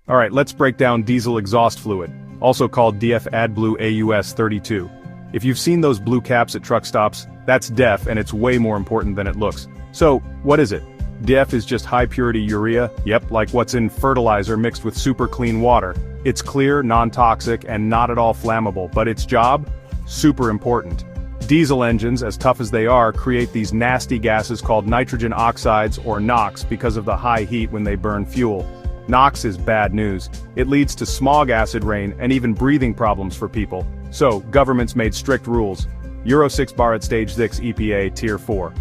Alright, let's break down diesel exhaust fluid, also called DEF AdBlue AUS 32. If you've seen those blue caps at truck stops, that's DEF and it's way more important than it looks. So, what is it? DEF is just high-purity urea, yep, like what's in fertilizer mixed with super clean water. It's clear, non-toxic, and not at all flammable, but its job? Super important. Diesel engines, as tough as they are, create these nasty gases called nitrogen oxides or NOx because of the high heat when they burn fuel. NOx is bad news. It leads to smog acid rain and even breathing problems for people. So, governments made strict rules. Euro 6 bar at Stage 6 EPA Tier 4.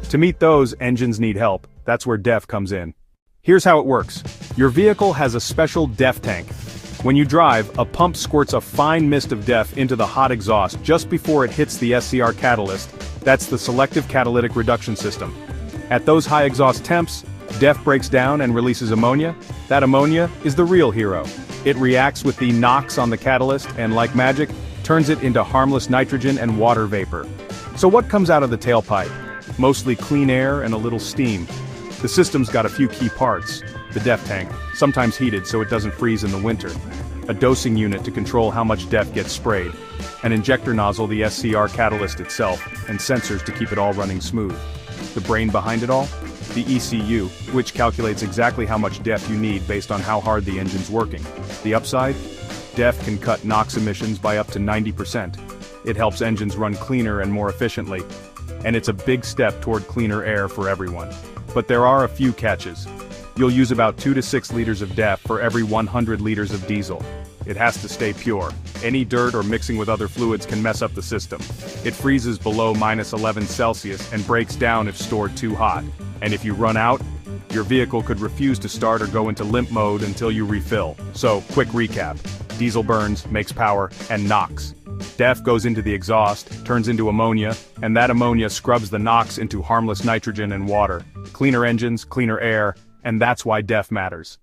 To meet those, engines need help. That's where DEF comes in. Here's how it works. Your vehicle has a special DEF tank. When you drive, a pump squirts a fine mist of DEF into the hot exhaust just before it hits the SCR catalyst. That's the Selective Catalytic Reduction System. At those high exhaust temps, DEF breaks down and releases ammonia. That ammonia is the real hero. It reacts with the NOx on the catalyst and, like magic, turns it into harmless nitrogen and water vapor. So what comes out of the tailpipe? Mostly clean air and a little steam. The system's got a few key parts. The DEF tank, sometimes heated so it doesn't freeze in the winter. A dosing unit to control how much DEF gets sprayed. An injector nozzle, the SCR catalyst itself, and sensors to keep it all running smooth. The brain behind it all? The ECU, which calculates exactly how much DEF you need based on how hard the engine's working. The upside? DEF can cut NOx emissions by up to 90%. It helps engines run cleaner and more efficiently. And it's a big step toward cleaner air for everyone. But there are a few catches. You'll use about 2 to 6 liters of DEF for every 100 liters of diesel. It has to stay pure. Any dirt or mixing with other fluids can mess up the system. It freezes below -11°C and breaks down if stored too hot. And if you run out, your vehicle could refuse to start or go into limp mode until you refill. So, quick recap. Diesel burns, makes power, and NOx. DEF goes into the exhaust, turns into ammonia, and that ammonia scrubs the NOx into harmless nitrogen and water. Cleaner engines, cleaner air, and that's why DEF matters.